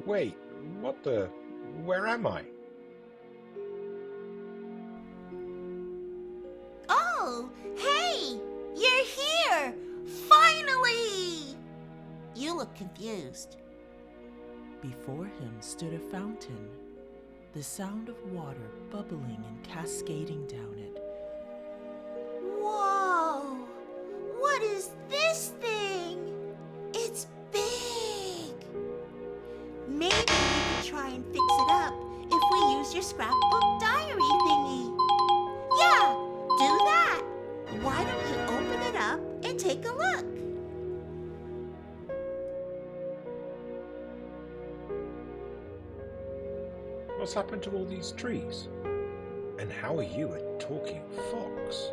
Wait, what the? Where am I? Oh, hey! You're here! Finally! You look confused. Before him stood a fountain, the sound of water bubbling and cascading down it. Whoa! What is this thing? It's big! Maybe we could try and fix it up if we use your scrapbook diary thingy. Yeah, do that! Why don't you open it up and take a look? What's happened to all these trees? And how are you a talking fox?